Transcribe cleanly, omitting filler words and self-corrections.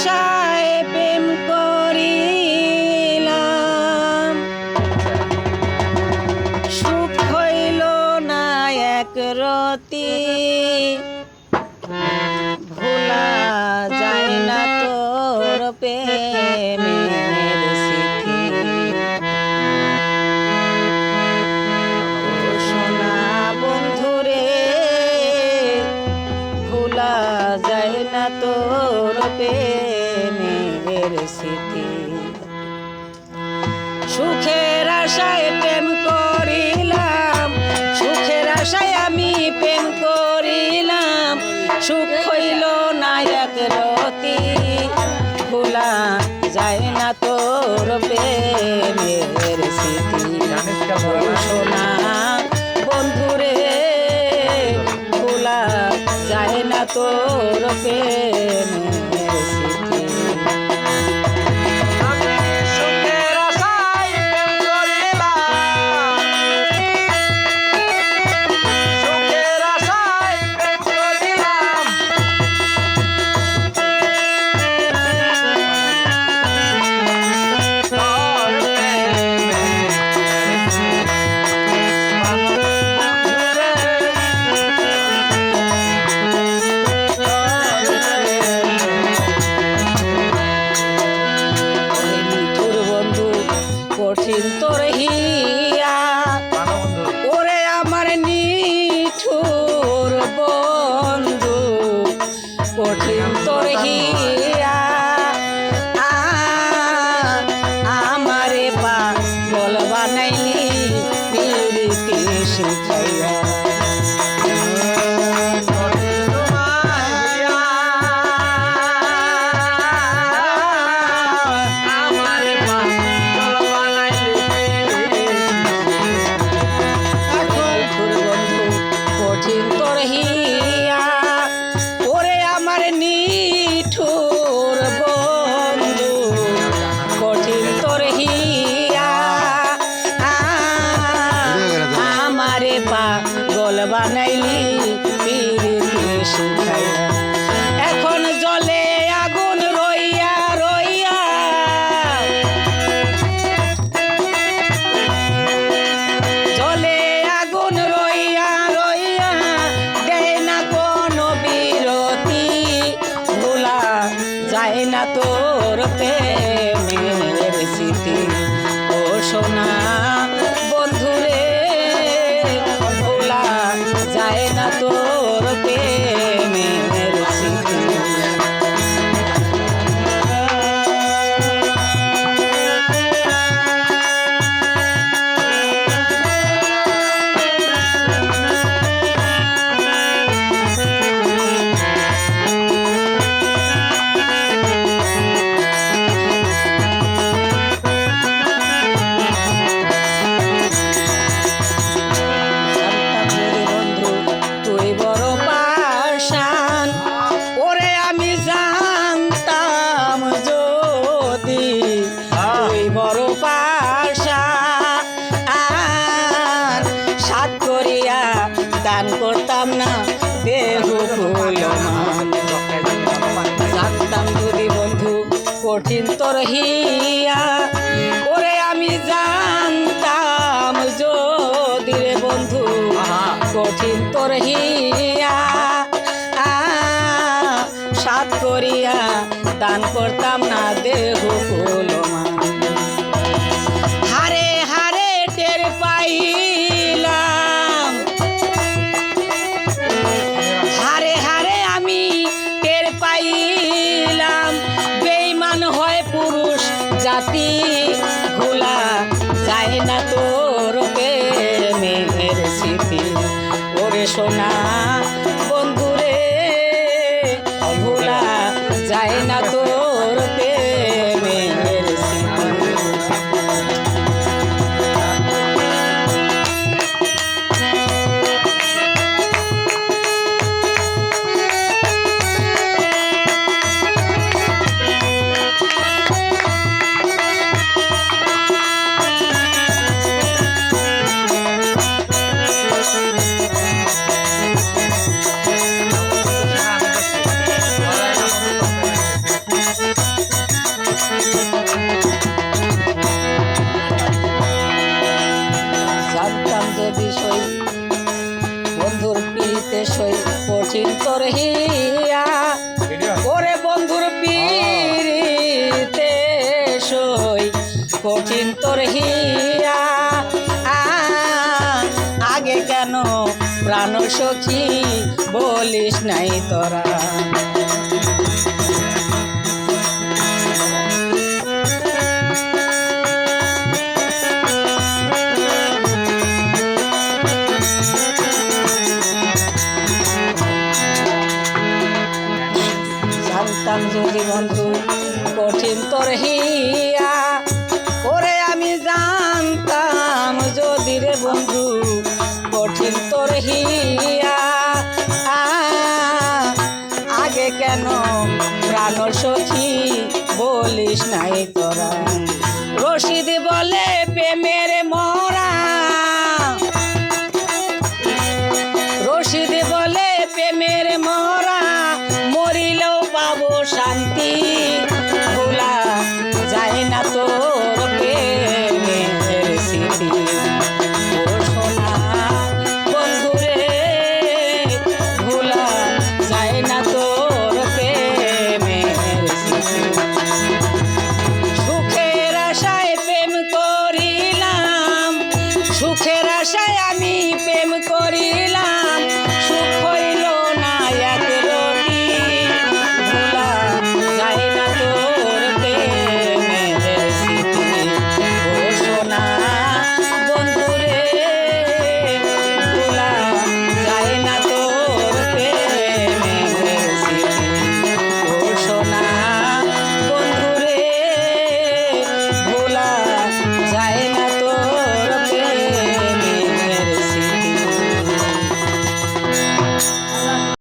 আশায় প্রেম করিলাম, সুখ হইল না এক রতি, ভোলা যায় না তোর প্রেমের স্মৃতি। ও সোনা বন্ধুরে, ভোলা যায় না তোর প্রেমের স্মৃতি। সুখের আশায় প্রেম করিলাম, সুখের আশায় আমি প্রেম করিলাম, সুখ হইল না এক রতি, ভোলা যায় না তোর প্রেমের স্মৃতি। সোনা বন্ধুরে, ভোলা যায় না তোর প্রেমের স্মৃতি। কঠিন তোর হিয়া, ওরে আমার নিঠুর বন্ধু, কঠিন তোর হিয়া, আমারে পাগল বানাইলি পিরিতি শিখাইয়া। পাগল বানাইলি পিরিতি শিখাইয়া। এখন জলে আগুন রইয়া রইয়া, জলে আগুন রইয়া রইয়া, দেয় না কোনো বিরতি, ভোলা যায় না তোর প্রেমের স্মৃতি। ও সোনা বন্ধুরে, ভোলা যায় না তোর প্রেমের স্মৃতি। বড় পাশা আর সাত করিয়া দান করতাম না দেহ জানতাম যদি বন্ধু কঠিন তোর হিয়া, ওরে আমি জানতাম যদি রে বন্ধু কঠিন তোর হিয়া, সাত করিয়া দান করতাম না দেহ কুলমান। হারে হারে টের পাইলাম, হারে হারে আমি টের পাইলাম, বেঈমান হয় পুরুষ জাতি, ভোলা যায় না তোর প্রেমের স্মৃতি। ওরে সোনা বন্ধুরে, ভোলা যায় না তোর প্রেমের স্মৃতি। সখী বলিস নাই তোরা। জানতাম যদি বন্ধু কঠিন তোর হিয়া করে, আমি জানতাম যদি রে বন্ধু কঠিন তোর হিয়া, আগে কেন প্রাণ সখী বলিস নাই তোরা। রশিদ বলে প্রেমের